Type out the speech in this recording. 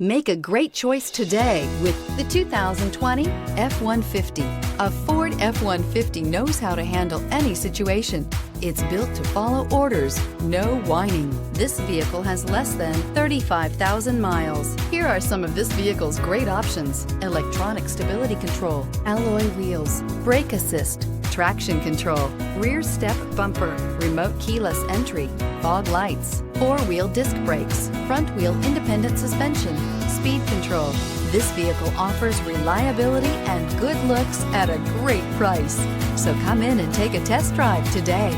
Make a great choice today with the 2020 F-150. A Ford F-150 knows how to handle any situation. It's built to follow orders, no whining. This vehicle has less than 35,000 miles. Here are some of this vehicle's great options: electronic stability control, alloy wheels, brake assist, traction control, rear step bumper, remote keyless entry, fog lights, four-wheel disc brakes, front-wheel independent suspension, speed control. This vehicle offers reliability and good looks at a great price. So come in and take a test drive today.